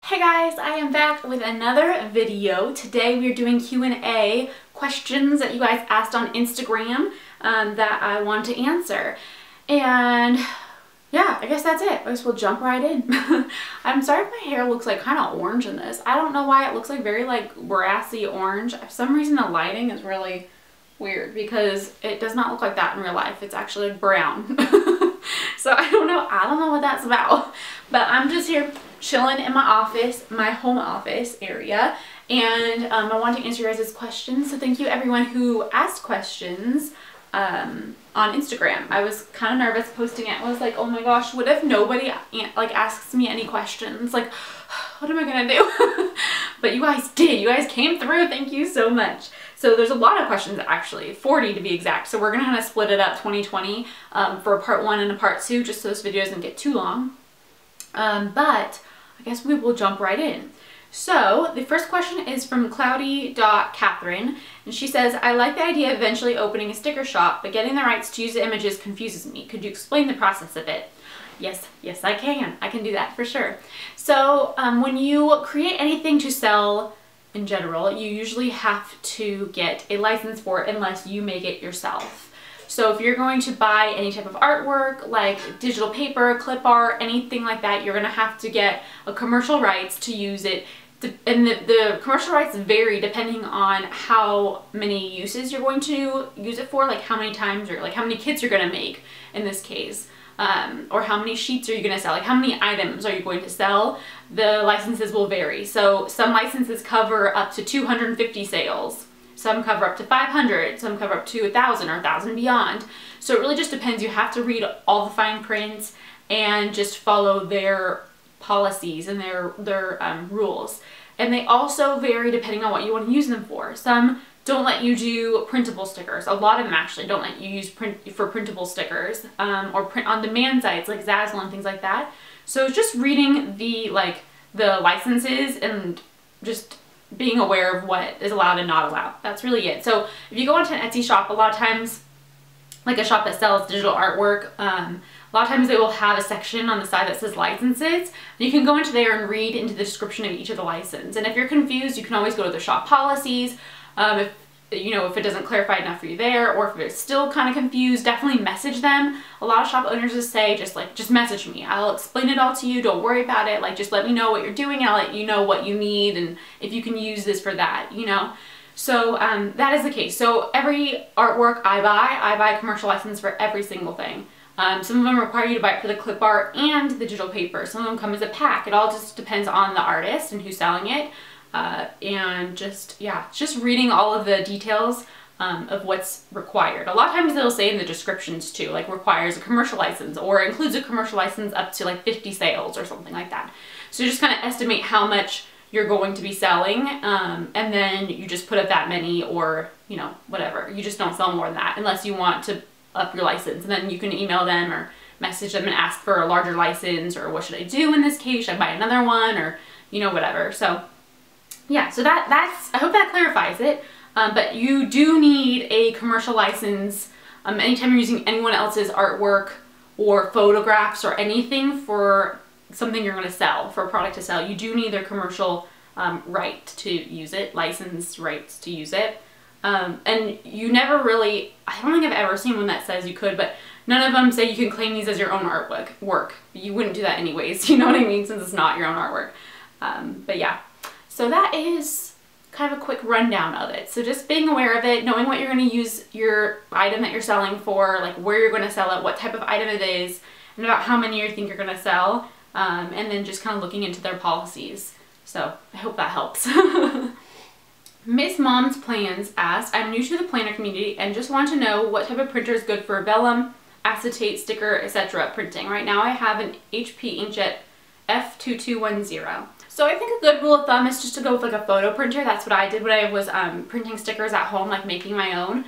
Hey guys, I am back with another video. Today we are doing Q&A questions that you guys asked on Instagram that I want to answer. And yeah, I guess that's it. I guess we'll jump right in. I'm sorry if my hair looks like kind of orange in this. I don't know why it looks like very like brassy orange. For some reason the lighting is really weird because it does not look like that in real life. It's actually brown. So I don't know what that's about. But I'm just here chilling in my office, my home office area, and I want to answer your guys' questions. So thank you everyone who asked questions on Instagram. I was kind of nervous posting it. I was like, oh my gosh, what if nobody like asks me any questions? Like, what am I gonna do? But you guys did. You guys came through. Thank you so much. So there's a lot of questions actually, 40 to be exact. So we're gonna kind of split it up 2020 for a part 1 and a part 2, just so this video doesn't get too long. But I guess we will jump right in. So the first question is from Cloudy.Catherine, and she says, I like the idea of eventually opening a sticker shop, but getting the rights to use the images confuses me. Could you explain the process of it? Yes, I can. I can do that for sure. So when you create anything to sell in general, you usually have to get a license for it unless you make it yourself. So if you're going to buy any type of artwork, like digital paper, clip art, anything like that, you're going to have to get a commercial rights to use it. And the commercial rights vary depending on how many uses you're going to use it for, like how many times or like how many kits you're going to make in this case. Or how many sheets are you going to sell, like how many items are you going to sell. The licenses will vary. So some licenses cover up to 250 sales, some cover up to 500, some cover up to 1,000 or 1,000 beyond. So it really just depends. You have to read all the fine prints and just follow their policies and their rules. And they also vary depending on what you want to use them for. Some don't let you do printable stickers. A lot of them actually don't let you use printable stickers or print on demand sites like Zazzle and things like that. So just reading the licenses and just being aware of what is allowed and not allowed. That's really it. So if you go onto an Etsy shop, a lot of times, like a shop that sells digital artwork, a lot of times they will have a section on the side that says licenses. You can go into there and read into the description of each of the license. And if you're confused, you can always go to the shop policies. If it doesn't clarify enough for you there, or if you're still kind of confused, definitely message them. A lot of shop owners just say, just message me. I'll explain it all to you. Don't worry about it. Like, just let me know what you're doing. I'll let you know what you need and if you can use this for that, So that is the case. So every artwork I buy a commercial license for every single thing. Some of them require you to buy it for the clip art and the digital paper. Some of them come as a pack. It all just depends on the artist and who's selling it. And just reading all of the details of what's required. A lot of times they'll say in the descriptions too, like requires a commercial license or includes a commercial license up to like 50 sales or something like that. So you just kind of estimate how much you're going to be selling, and then you just put up that many, or whatever. You just don't sell more than that unless you want to up your license, and then you can email them or message them and ask for a larger license, or what should I do in this case? Should I buy another one, or whatever. So yeah, so that's, I hope that clarifies it. But you do need a commercial license anytime you're using anyone else's artwork or photographs or anything for something you're going to sell, for a product to sell. You do need their commercial right to use it, license rights to use it. And you never really, I don't think I've ever seen one that says you could, but none of them say you can claim these as your own artwork. You wouldn't do that anyways, you know what I mean, since it's not your own artwork. But yeah. So that is kind of a quick rundown of it. So just being aware of it, knowing what you're going to use your item that you're selling for, like where you're going to sell it, what type of item it is, and about how many you think you're going to sell, and then just kind of looking into their policies. So I hope that helps. Miss Mom's Plans asked, I'm new to the planner community and just want to know what type of printer is good for vellum, acetate, sticker, etc. printing. Right now I have an HP inkjet F2210. So I think a good rule of thumb is just to go with like a photo printer. That's what I did when I was printing stickers at home, like making my own.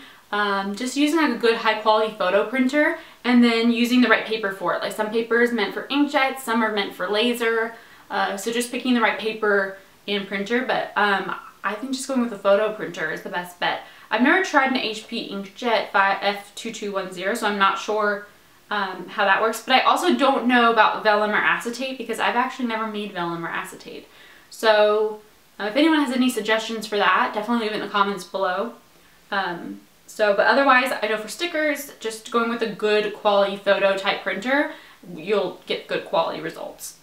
Just using like a good high quality photo printer and then using the right paper for it. Like some paper is meant for inkjet, some are meant for laser. So just picking the right paper and printer, but I think just going with a photo printer is the best bet. I've never tried an HP inkjet F2210, so I'm not sure how that works. But I also don't know about vellum or acetate because I've actually never made vellum or acetate. So if anyone has any suggestions for that, definitely leave it in the comments below. But otherwise, I know for stickers, just going with a good quality photo type printer, you'll get good quality results.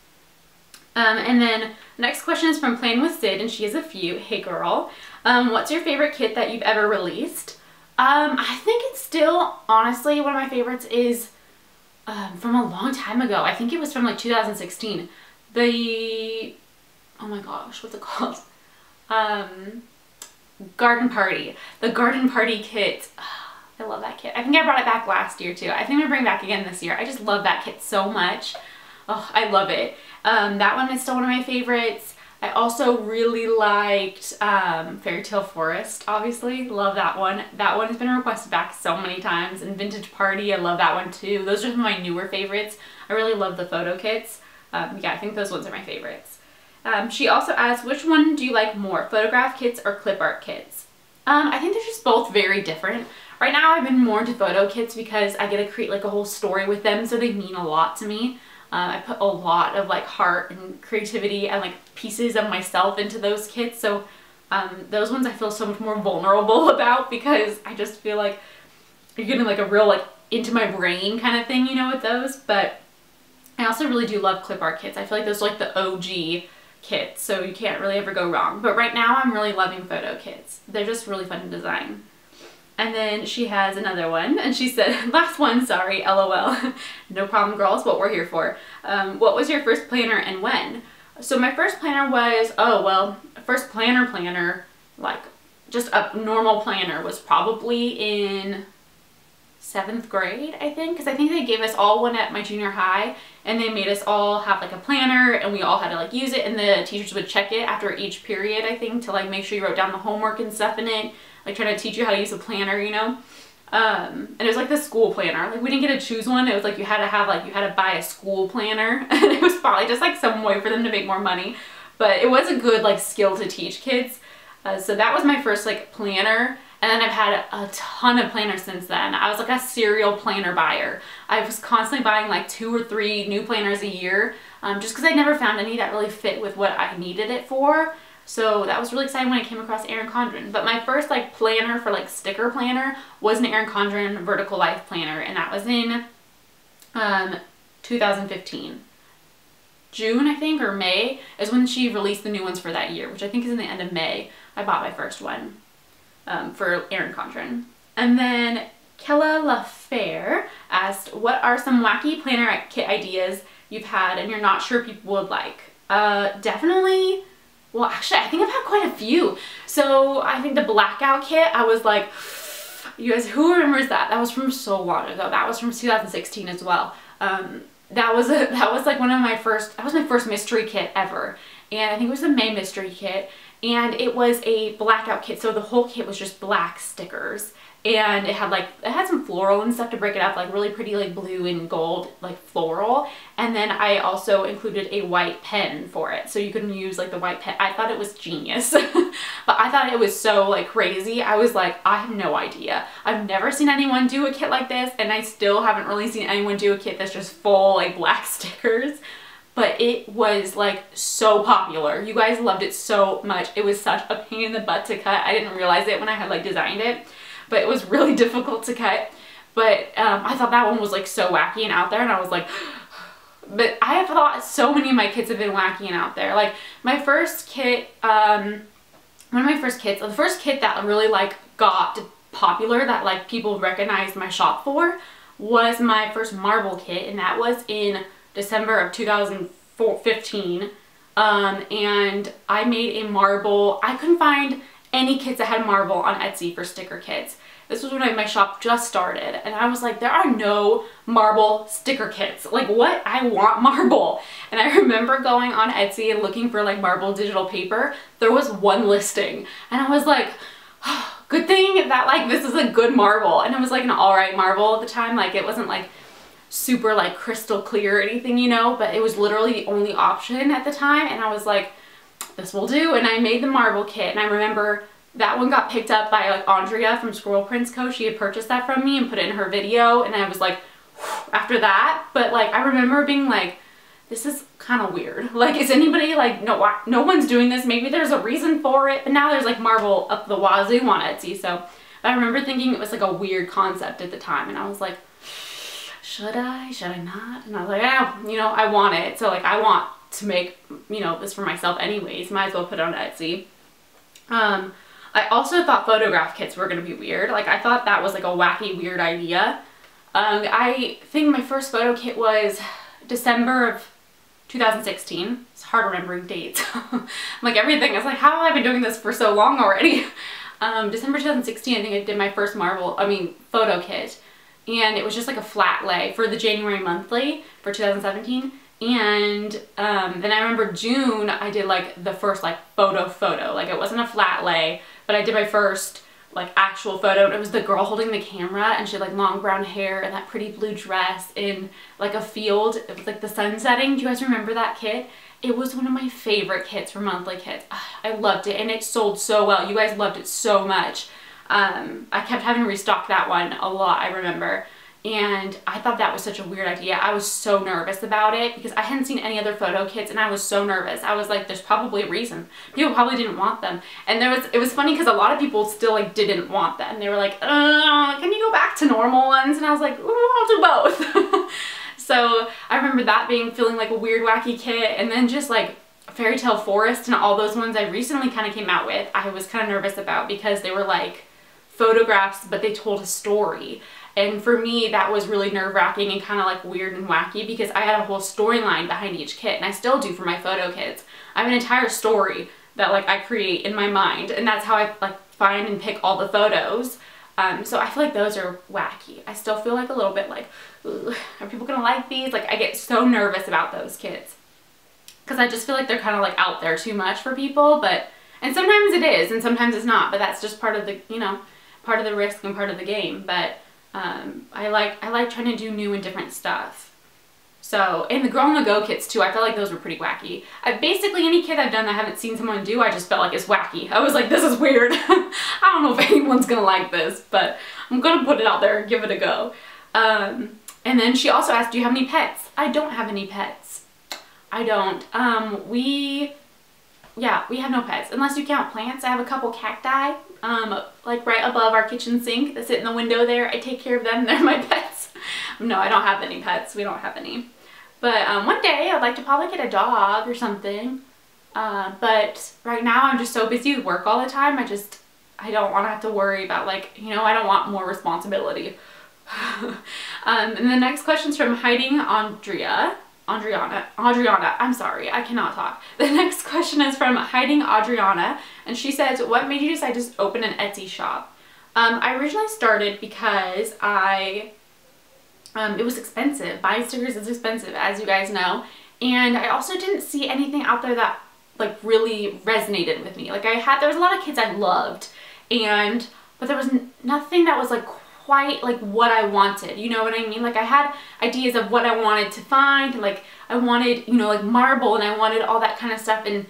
And then the next question is from Playing with Sid, and she has a few. Hey girl, what's your favorite kit that you've ever released? I think it's still, honestly, one of my favorites is from a long time ago. I think it was from like 2016. Oh my gosh, what's it called? Garden Party. The Garden Party kit. I love that kit. I think I brought it back last year too. I think I'm gonna bring it back again this year. I just love that kit so much. Oh, I love it. That one is still one of my favorites. I also really liked Fairy Tale Forest, obviously. Love that one. That one has been requested back so many times. And Vintage Party, I love that one too. Those are some of my newer favorites. I really love the photo kits. Yeah, I think those ones are my favorites. She also asked, which one do you like more, photograph kits or clip art kits? I think they're just both very different. Right now I've been more into photo kits because I get to create like a whole story with them, so they mean a lot to me. I put a lot of like heart and creativity and like pieces of myself into those kits, so those ones I feel so much more vulnerable about because I just feel like you're getting like a real like into my brain kind of thing, you know, with those. But I also really do love clip art kits. I feel like those are like the OG kits, so you can't really ever go wrong. But right now I'm really loving photo kits. They're just really fun to design. And then she has another one, and she said, last one, sorry, LOL. No problem, girls, what we're here for. What was your first planner and when? So my first planner was, first planner, like just a normal planner, was probably in 7th grade, I think, because I think they gave us all one at my junior high, and they made us all have like a planner, and we all had to like use it, and the teachers would check it after each period, I think, to like make sure you wrote down the homework and stuff in it, like trying to teach you how to use a planner, you know. And it was like the school planner. Like we didn't get to choose one. It was like you had to buy a school planner, and it was probably just like some way for them to make more money, but it was a good like skill to teach kids. So that was my first like planner. And then I've had a ton of planners since then. I was like a serial planner buyer. I was constantly buying like 2 or 3 new planners a year, just because I never found any that really fit with what I needed it for. So that was really exciting when I came across Erin Condren. But my first like planner for like sticker planner was an Erin Condren Vertical Life planner, and that was in 2015. June, I think, or May is when she released the new ones for that year, which I think is in the end of May. I bought my first one. For Erin Condren. And then Kella LaFair asked, what are some wacky planner kit ideas you've had and you're not sure people would like? Definitely, well actually I think I've had quite a few. So I think the blackout kit, I was like, you guys, who remembers that? That was from so long ago. That was from 2016 as well. That was like that was my first mystery kit ever. And I think it was the May mystery kit. And it was a blackout kit, so the whole kit was just black stickers, and it had some floral and stuff to break it up, like really pretty like blue and gold like floral. And then I also included a white pen for it, so you can use like the white pen. I thought it was genius. But I thought it was so like crazy. I was like, I have no idea. I've never seen anyone do a kit like this, and I still haven't really seen anyone do a kit that's just full like black stickers. But it was like so popular. You guys loved it so much. It was such a pain in the butt to cut. I didn't realize it when I had like designed it, but it was really difficult to cut. But I thought that one was like so wacky and out there, and I was like, but I have thought so many of my kits have been wacky and out there. Like my first kit, one of my first kits, the first kit that really like got popular, that like people recognized my shop for, was my first marble kit, and that was in December of 2015, and I made a marble. I couldn't find any kits that had marble on Etsy for sticker kits. This was when my shop just started, and I was like, there are no marble sticker kits. Like what? I want marble. And I remember going on Etsy and looking for like marble digital paper. There was one listing, and I was like, oh, good thing that like this is a good marble. And it was like an alright marble at the time. Like it wasn't like super like crystal clear or anything, you know, but it was literally the only option at the time, and I was like, this will do. And I made the marble kit, and I remember that one got picked up by like Andrea from Squirrel Prince Co. She had purchased that from me and put it in her video, and I was like, after that. But like, I remember being like, this is kind of weird. Like, is anybody like, no one's doing this. Maybe there's a reason for it. But now there's like Marvel up the wazoo on Etsy. So I remember thinking it was like a weird concept at the time. And I was like, should I not? And I was like, oh, you know, I want it. So like, I want to make, you know, this for myself anyways. Might as well put it on Etsy. I also thought photograph kits were going to be weird. Like, I thought that was like a wacky, weird idea. I think my first photo kit was December of 2016. It's hard remembering dates. Like, everything is like, how have I been doing this for so long already? December 2016, I think I did my first photo kit. And it was just like a flat lay for the January monthly for 2017. And then I remember June, I did like the first like photo. Like, it wasn't a flat lay, but I did my first like actual photo. And it was the girl holding the camera, and she had like long brown hair and that pretty blue dress in like a field. It was like the sun setting. Do you guys remember that kit? It was one of my favorite kits for monthly kits. I loved it, and it sold so well. You guys loved it so much. I kept having to restock that one a lot, I remember. And I thought that was such a weird idea. I was so nervous about it because I hadn't seen any other photo kits, and I was so nervous. I was like, there's probably a reason. People probably didn't want them. And it was funny because a lot of people still like didn't want them. They were like, can you go back to normal ones? And I was like, I'll do both. So I remember that feeling like a weird wacky kit. And then just like Fairy Tale Forest and all those ones I recently kind of came out with, I was kind of nervous about because they were like photographs, but they told a story. And for me, that was really nerve-wracking and kind of like weird and wacky because I had a whole storyline behind each kit, and I still do for my photo kits. I have an entire story that like I create in my mind, and that's how I like find and pick all the photos. So I feel like those are wacky. I still feel like a little bit like, are people gonna like these? Like, I get so nervous about those kits because I just feel like they're kind of like out there too much for people. And sometimes it is, and sometimes it's not. But that's just part of the, you know, part of the risk and part of the game. But I like trying to do new and different stuff. So, and the Girl on the Go kits too, I felt like those were pretty wacky. Basically any kit I've done that I haven't seen someone do, I just felt like it's wacky. I was like, this is weird. I don't know if anyone's gonna like this, but I'm gonna put it out there and give it a go. And then she also asked, do you have any pets? I don't have any pets. I don't. We have no pets, unless you count plants. I have a couple cacti, like right above our kitchen sink that sit in the window there. I take care of them. They're my pets. No, I don't have any pets. We don't have any. But one day I'd like to probably get a dog or something. But right now I'm just so busy with work all the time. I don't want to have to worry about, like, you know, I don't want more responsibility. And the next question's from Hiding Adriana, I'm sorry, I cannot talk. The next question is from Hiding Adriana, and she says, what made you decide to open an Etsy shop? I originally started because it was expensive. Buying stickers is expensive, as you guys know. And I also didn't see anything out there that like really resonated with me. Like, there was a lot of kids I loved, but there was nothing that was like quite like what I wanted, you know what I mean? Like, I had ideas of what I wanted to find, like I wanted, you know, like marble, and I wanted all that kind of stuff, and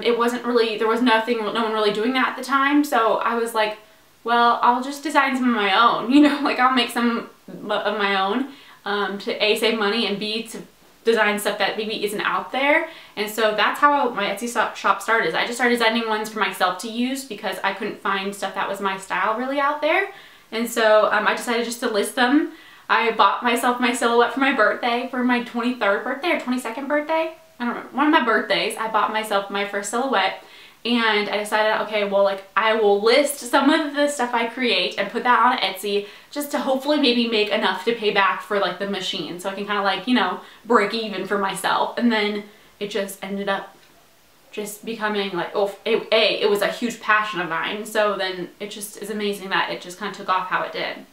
it wasn't really, no one really doing that at the time. So I was like, well, I'll just design some of my own, you know, like I'll make some of my own to A, save money, and B, to design stuff that maybe isn't out there. And so that's how my Etsy shop started. I just started designing ones for myself to use because I couldn't find stuff that was my style really out there. And so I decided just to list them. I bought myself my silhouette for my birthday, for my 23rd birthday or 22nd birthday. I don't remember. One of my birthdays, I bought myself my first silhouette, and I decided, okay, well, like, I will list some of the stuff I create and put that on Etsy just to hopefully maybe make enough to pay back for like the machine, so I can kind of like, you know, break even for myself. And then it just ended up just becoming like, it was a huge passion of mine. So then it just is amazing that it just kind of took off how it did.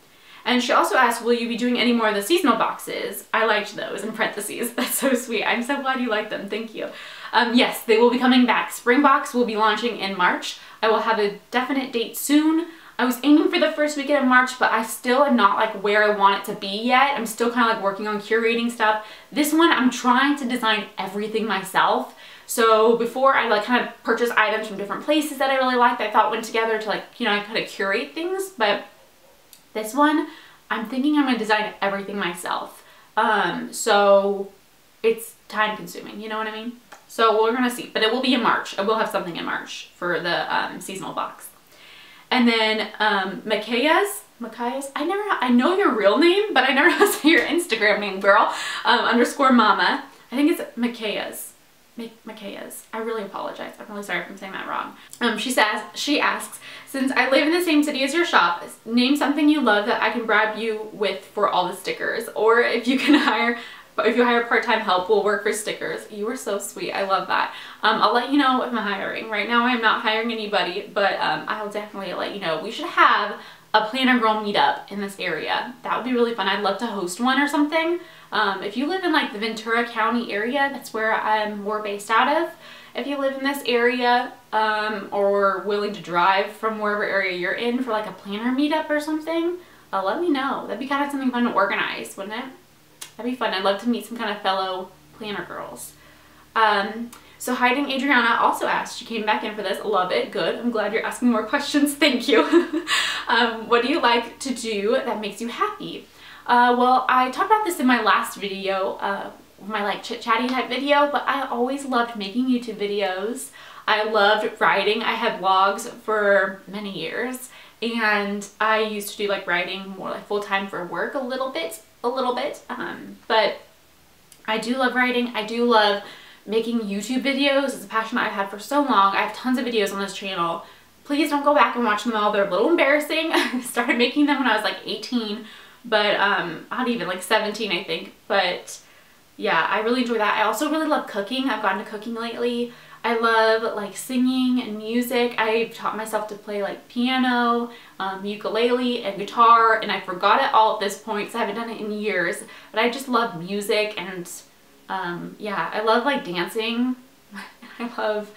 And she also asked, will you be doing any more of the seasonal boxes? I liked those in parentheses. That's so sweet. I'm so glad you liked them. Thank you. Yes, they will be coming back. Spring Box will be launching in March. I will have a definite date soon. I was aiming for the first weekend of March, but I still am not like where I want it to be yet. I'm still kind of like working on curating stuff. This one, I'm trying to design everything myself. So before, I like kind of purchase items from different places that I really liked, I thought went together to like, you know, I kind of curate things. But this one, I'm thinking I'm going to design everything myself. So it's time consuming, you know what I mean? So we're going to see, but it will be in March. I will have something in March for the seasonal box. And then Makaya's, I know your real name, but I never know how to say your Instagram name, girl. Underscore mama. I think it's Makaya's. I really apologize. I'm really sorry if I'm saying that wrong. She asks, since I live in the same city as your shop, name something you love that I can bribe you with for all the stickers. Or if you hire part-time help, we'll work for stickers. You are so sweet. I love that. I'll let you know if I'm hiring. Right now I'm not hiring anybody, but I'll definitely let you know. We should have a Planner Girl meetup in this area. That would be really fun. I'd love to host one or something. If you live in like the Ventura County area, that's where we're based out of. If you live in this area or willing to drive from wherever area you're in for like a planner meetup or something, let me know. That'd be kind of something fun to organize, wouldn't it? That'd be fun. I'd love to meet some kind of fellow planner girls. So Hiding Adriana also asked, she came back in for this. Love it. Good. I'm glad you're asking more questions. Thank you. What do you like to do that makes you happy? Well, I talked about this in my last video, my like chit-chatty type video, but I always loved making YouTube videos. I loved writing. I had blogs for many years, and I used to do like writing more like full-time for work a little bit, but I do love writing. I do love making YouTube videos. It's a passion I've had for so long. I have tons of videos on this channel. Please don't go back and watch them all. They're a little embarrassing. I started making them when I was like 18, but not even like 17, I think. But yeah, I really enjoy that. I also really love cooking. I've gotten to cooking lately. I love like singing and music. I've taught myself to play like piano, ukulele, and guitar, and I forgot it all at this point because I haven't done it in years. But I just love music, and yeah, I love like dancing. I love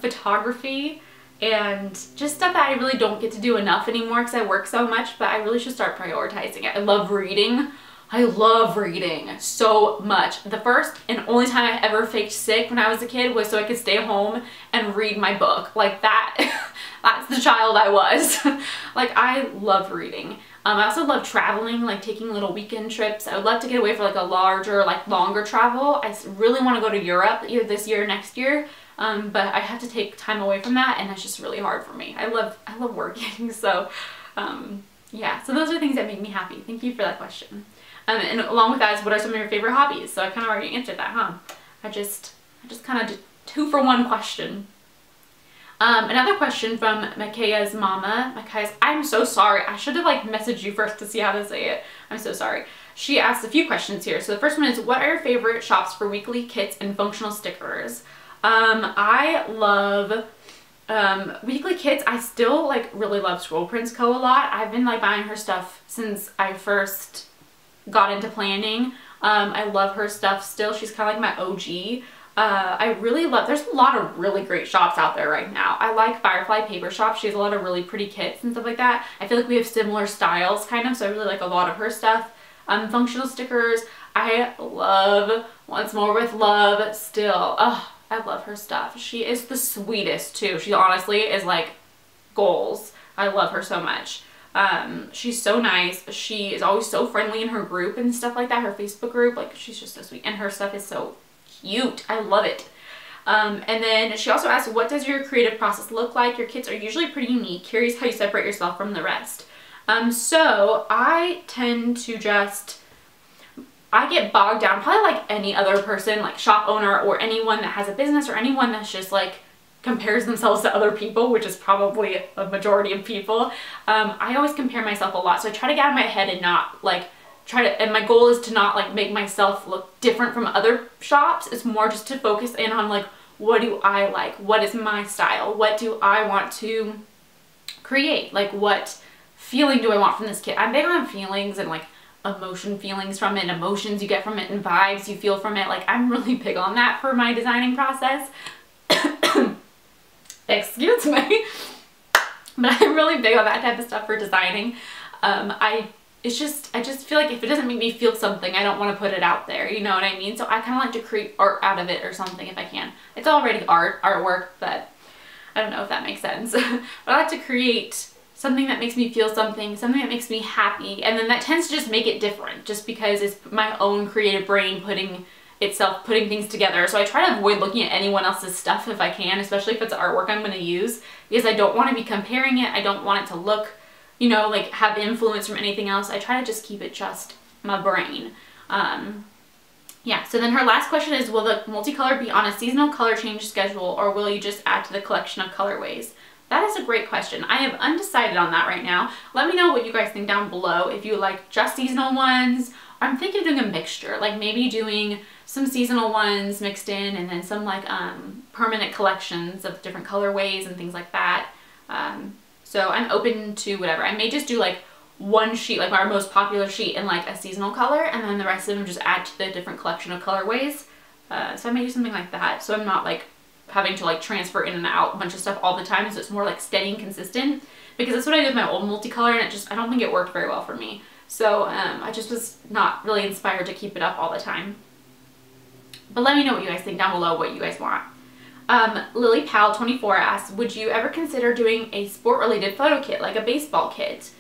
photography, and just stuff that I really don't get to do enough anymore because I work so much, but I really should start prioritizing it. I love reading. I love reading so much. The first and only time I ever faked sick when I was a kid was so I could stay home and read my book. Like that, that's the child I was. Like, I love reading. I also love traveling, like taking little weekend trips. I would love to get away for like a larger, like longer travel. I really want to go to Europe either this year or next year. But I have to take time away from that, and that's just really hard for me. I love working. So yeah, so those are things that make me happy. Thank you for that question. And along with that is, what are some of your favorite hobbies? So I kind of already answered that, huh? I just kind of did 2-for-1 question. Another question from Makaya's mama. Makaya's, I'm so sorry. I should have like messaged you first to see how to say it. I'm so sorry. She asked a few questions here. So the first one is, what are your favorite shops for weekly kits and functional stickers? I love weekly kits. I still like really love Scroll Prints Co. a lot. I've been like buying her stuff since I first got into planning. I love her stuff still. She's kind of like my OG. I really love, there's a lot of really great shops out there right now. I like Firefly Paper Shop. She has a lot of really pretty kits and stuff like that. I feel like we have similar styles kind of, so I really like a lot of her stuff. Functional stickers, I love Once More with Love still. Oh, I love her stuff. She is the sweetest too. She honestly is like goals. I love her so much. She's so nice. She is always so friendly in her group and stuff like that. Her Facebook group, like, she's just so sweet, and her stuff is so cute. I love it. And then she also asked, what does your creative process look like? Your kits are usually pretty unique. Curious how you separate yourself from the rest. So I tend to I get bogged down, probably like any other person, like shop owner or anyone that has a business or anyone that's just like compares themselves to other people, which is probably a majority of people. I always compare myself a lot, so I try to get out of my head and not like and my goal is to not like make myself look different from other shops. It's more just to focus in on like, what do I like? What is my style? What do I want to create? Like, what feeling do I want from this kit? I'm big on feelings and like feelings from it, and emotions you get from it, and vibes you feel from it. Like, I'm really big on that for my designing process. Excuse me. But I'm really big on that type of stuff for designing. I just feel like if it doesn't make me feel something, I don't want to put it out there, you know what I mean? So I kind of like to create art out of it or something if I can. It's already artwork, but I don't know if that makes sense. But I like to create something that makes me feel something that makes me happy, and then that tends to just make it different just because it's my own creative brain putting things together. So I try to avoid looking at anyone else's stuff if I can, especially if it's artwork I'm going to use, because I don't want to be comparing it. I don't want it to look, you know, like have influence from anything else. I try to just keep it just my brain. Yeah, so then her last question is, will the multicolor be on a seasonal color change schedule, or will you just add to the collection of colorways? That is a great question. I am undecided on that right now. Let me know what you guys think down below. If you like just seasonal ones, I'm thinking of doing a mixture, like maybe doing some seasonal ones mixed in and then some like permanent collections of different colorways and things like that. So I'm open to whatever. I may just do like one sheet, like our most popular sheet, in like a seasonal color, and then the rest of them just add to the different collection of colorways. So I may do something like that, so I'm not like having to like transfer in and out a bunch of stuff all the time, so it's more like steady and consistent, because that's what I did with my old multicolor, and I don't think it worked very well for me. So I just was not really inspired to keep it up all the time. But let me know what you guys think down below, what you guys want. Lily Powell 24 asks, would you ever consider doing a sport related photo kit, like a baseball kit?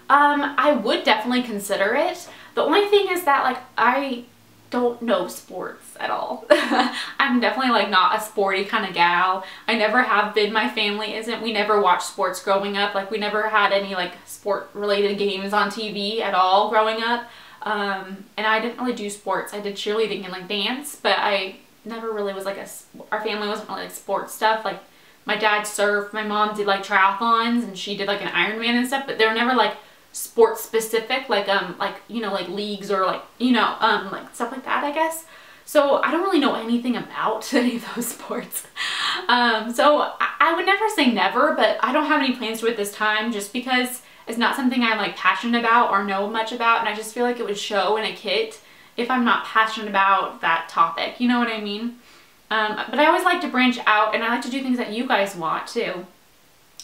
I would definitely consider it. The only thing is that like I don't know sports at all. I'm definitely like not a sporty kind of gal. I never have been. My family isn't. We never watched sports growing up. Like we never had any like sport related games on TV at all growing up. And I didn't really do sports. I did cheerleading and like dance, but I never really was like our family wasn't really like sports stuff. Like my dad surfed, my mom did like triathlons, and she did like an Ironman and stuff, but they were never like sports specific, like you know, like leagues or like, you know, like stuff like that, I guess. So I don't really know anything about any of those sports. So I would never say never, but I don't have any plans to at this time, just because it's not something I'm like passionate about or know much about, and I just feel like it would show in a kit if I'm not passionate about that topic, you know what I mean? But I always like to branch out, and I like to do things that you guys want too.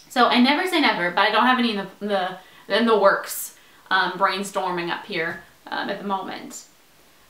So I never say never, but I don't have any in the works, brainstorming up here at the moment.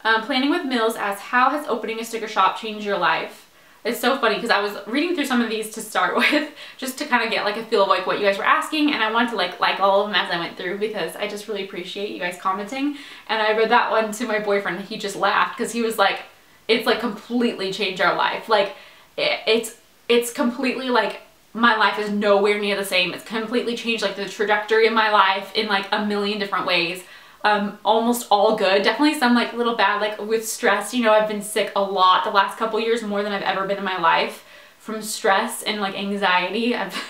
Planning with Mills asks, how has opening a sticker shop changed your life? It's so funny because I was reading through some of these to start with, just to kind of get like a feel of like what you guys were asking, and I wanted to like all of them as I went through, because I just really appreciate you guys commenting. And I read that one to my boyfriend, and he just laughed because he was like, it's like completely changed our life. Like it's completely like, my life is nowhere near the same. It's completely changed like the trajectory of my life in like a million different ways. Almost all good. Definitely some like little bad, like with stress. You know, I've been sick a lot the last couple years, more than I've ever been in my life, from stress and like anxiety. I've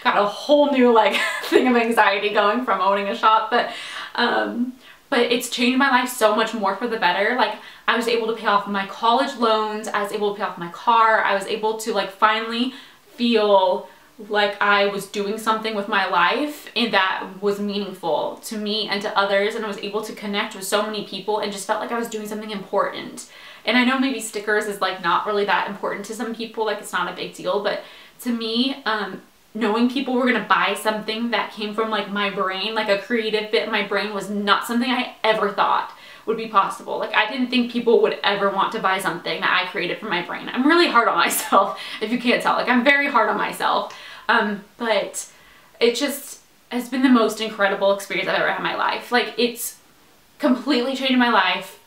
got a whole new like thing of anxiety going from owning a shop, but it's changed my life so much more for the better. Like I was able to pay off my college loans. I was able to pay off my car. I was able to like finally feel like I was doing something with my life and that was meaningful to me and to others, and I was able to connect with so many people and just felt like I was doing something important. And I know maybe stickers is like not really that important to some people, like it's not a big deal, but to me, knowing people were gonna buy something that came from like my brain, like a creative bit in my brain, was not something I ever thought would be possible. Like I didn't think people would ever want to buy something that I created from my brain. I'm really hard on myself, if you can't tell. Like I'm very hard on myself. But it just has been the most incredible experience I've ever had in my life. Like it's completely changed my life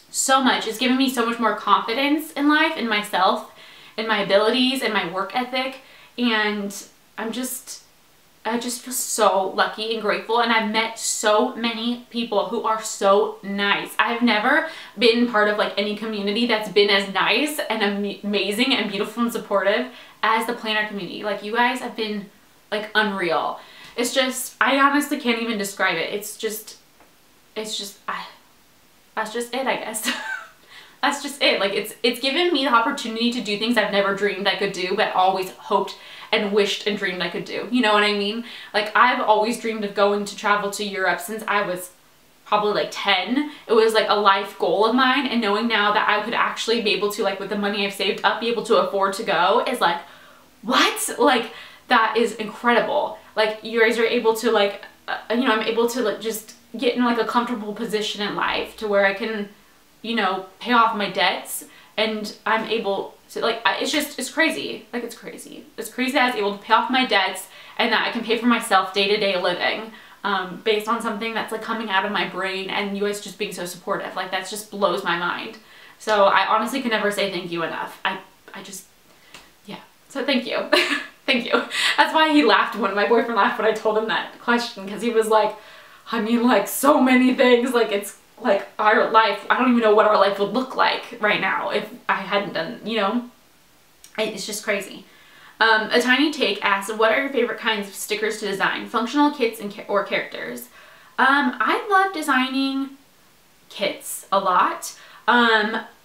so much. It's given me so much more confidence in life, in myself, in my abilities, and my work ethic. And I just feel so lucky and grateful, and I've met so many people who are so nice. I've never been part of like any community that's been as nice and amazing and beautiful and supportive as the planner community. Like you guys have been like unreal. It's just, I honestly can't even describe it. That's just it, I guess. That's just it. Like it's given me the opportunity to do things I've never dreamed I could do, but always hoped and wished and dreamed I could do. You know what I mean? Like I've always dreamed of going to travel to Europe since I was probably like 10. It was like a life goal of mine, and knowing now that I could actually be able to, like with the money I've saved up, be able to afford to go is like, what? Like that is incredible. Like you guys are able to like, you know, I'm able to like just get in like a comfortable position in life to where I can, you know, pay off my debts, and I'm able So like, it's crazy. Like, it's crazy. It's crazy that I was able to pay off my debts and that I can pay for myself day-to-day living based on something that's like coming out of my brain, and you guys just being so supportive. Like, that just blows my mind. So I honestly can never say thank you enough. I just, yeah. So thank you. Thank you. That's why he laughed when my boyfriend laughed when I told him that question, because he was like, I mean, like, so many things. Like, it's like our life, I don't even know what our life would look like right now if I hadn't done, you know, it's just crazy. A Tiny Take asks, what are your favorite kinds of stickers to design? Functional kits or characters? I love designing kits a lot.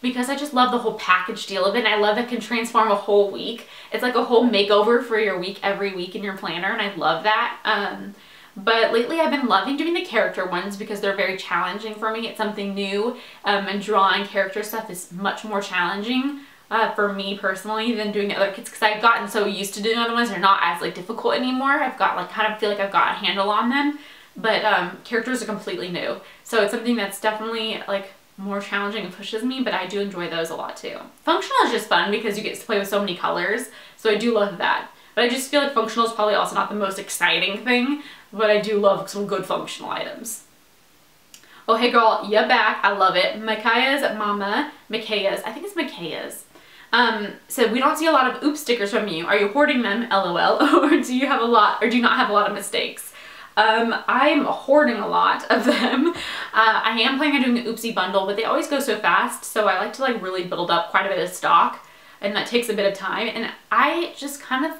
Because I just love the whole package deal of it, and I love that it can transform a whole week. It's like a whole makeover for your week every week in your planner, and I love that. But lately I've been loving doing the character ones because they're very challenging for me. It's something new, and drawing character stuff is much more challenging for me personally than doing the other kits, because I've gotten so used to doing other ones. They're not as like difficult anymore. I've got like, kind of feel like I've got a handle on them, but characters are completely new. So it's something that's definitely like more challenging and pushes me, but I do enjoy those a lot too. Functional is just fun because you get to play with so many colors, so I do love that. But I just feel like functional is probably also not the most exciting thing, but I do love some good functional items. Oh, hey girl, you're back. I love it. Micaiah's mama, Micaiah's, I think it's Micaiah's, said, we don't see a lot of oops stickers from you. Are you hoarding them, LOL, or do you have a lot, or do you not have a lot of mistakes? I'm hoarding a lot of them. I am planning on doing an oopsie bundle, but they always go so fast, so I like to like really build up quite a bit of stock, and that takes a bit of time. And I just kind of,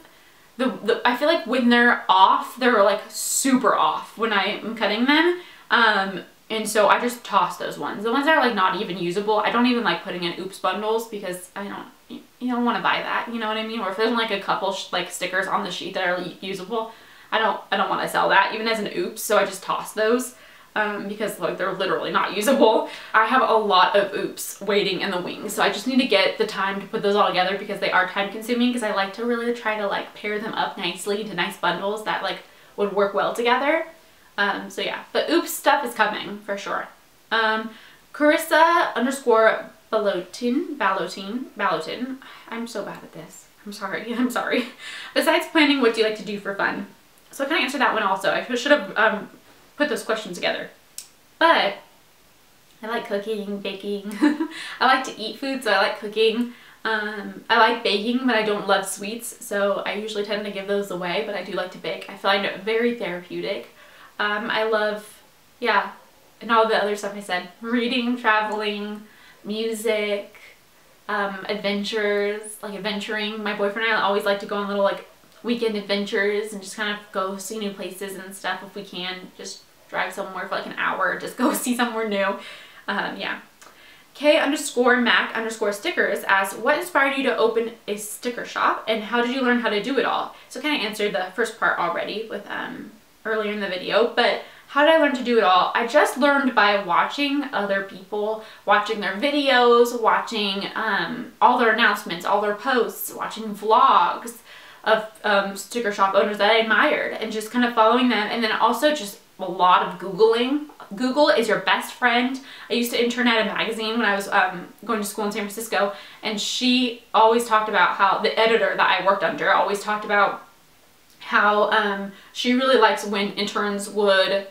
I feel like when they're off, they're like super off when I am cutting them. And so I just toss those ones. The ones that are like not even usable, I don't even like putting in oops bundles because you don't want to buy that, you know what I mean? Or if there's like a couple like stickers on the sheet that are usable, I don't want to sell that even as an oops, so I just toss those because like they're literally not usable. I have a lot of oops waiting in the wings, so I just need to get the time to put those all together because they are time consuming, because I like to really try to like pair them up nicely into nice bundles that like would work well together. So yeah, the oops stuff is coming for sure. Carissa _ Ballotin. I'm so bad at this. I'm sorry. Besides planning, what do you like to do for fun? So I can answer that one also. I should have put those questions together. But I like cooking, baking. I like to eat food, so I like cooking. I like baking, but I don't love sweets, so I usually tend to give those away, but I do like to bake. I find it very therapeutic. I love, yeah, and all the other stuff I said. Reading, traveling, music, adventures, like adventuring. My boyfriend and I always like to go on little like weekend adventures and just kind of go see new places and stuff if we can. Just drive somewhere for like an hour, just go see somewhere new. Yeah. K_Mac_stickers asks, what inspired you to open a sticker shop and how did you learn how to do it all? So I kind of answered the first part already with earlier in the video, but how did I learn to do it all? I just learned by watching other people, watching their videos, watching all their announcements, all their posts, watching vlogs of sticker shop owners that I admired and just kind of following them, and then also just a lot of Googling. Google is your best friend. I used to intern at a magazine when I was going to school in San Francisco, and she always talked about how, the editor that I worked under always talked about how she really likes when interns would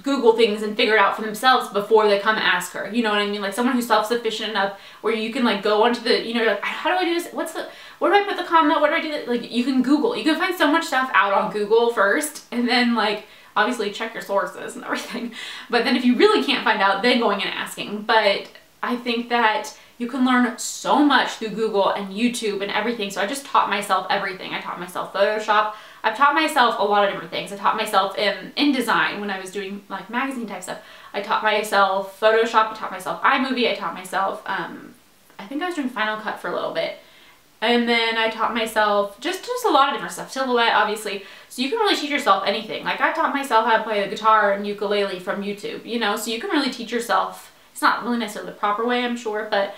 Google things and figure it out for themselves before they come ask her. You know what I mean? Like someone who's self-sufficient enough where you can like go onto the, you know, like, how do I do this? Where do I put the comment? What do I do that? Like you can Google. You can find so much stuff out on Google first, and then like obviously check your sources and everything. But then if you really can't find out, then going and asking. But I think that you can learn so much through Google and YouTube and everything. So I just taught myself everything. I taught myself Photoshop. I've taught myself a lot of different things. I taught myself in design when I was doing like magazine type stuff. I taught myself Photoshop. I taught myself iMovie. I taught myself, I think I was doing Final Cut for a little bit. And then I taught myself just a lot of different stuff. Silhouette, obviously. So you can really teach yourself anything. Like I taught myself how to play the guitar and ukulele from YouTube, you know? So you can really teach yourself. It's not really necessarily the proper way, I'm sure, but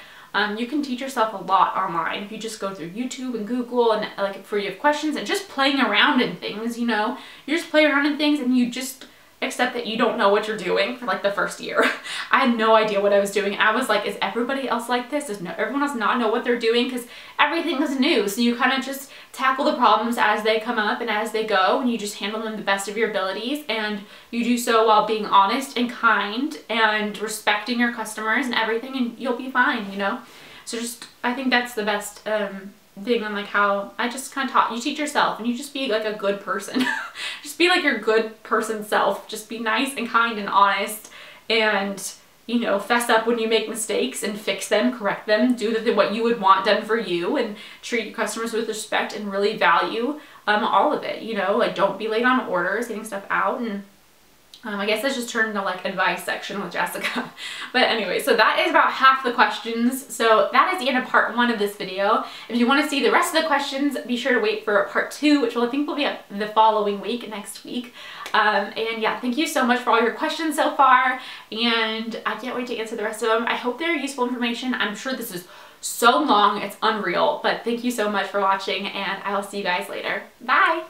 you can teach yourself a lot online if you just go through YouTube and Google and like if you have questions and just playing around in things, you know? You just play around in things and you just, except that you don't know what you're doing for like the first year. I had no idea what I was doing. I was like, is everybody else like this? Does everyone else not know what they're doing? Because everything is new. So you kind of just tackle the problems as they come up and as they go, and you just handle them the best of your abilities, and you do so while being honest and kind and respecting your customers and everything, and you'll be fine, you know? So just, I think that's the best thing on like how I just kind of taught you teach yourself, and you just be like a good person. Just be like your good person self. Just be nice and kind and honest, and you know, fess up when you make mistakes and fix them, correct them, do what you would want done for you, and treat your customers with respect and really value all of it, you know, like don't be late on orders, getting stuff out. And I guess this just turned into like advice section with Jessica. But anyway, so that is about half the questions. So that is the end of part 1 of this video. If you want to see the rest of the questions, be sure to wait for part 2, which I think will be the following week, next week. And yeah, thank you so much for all your questions so far, and I can't wait to answer the rest of them. I hope they're useful information. I'm sure this is so long, it's unreal, but thank you so much for watching, and I will see you guys later. Bye!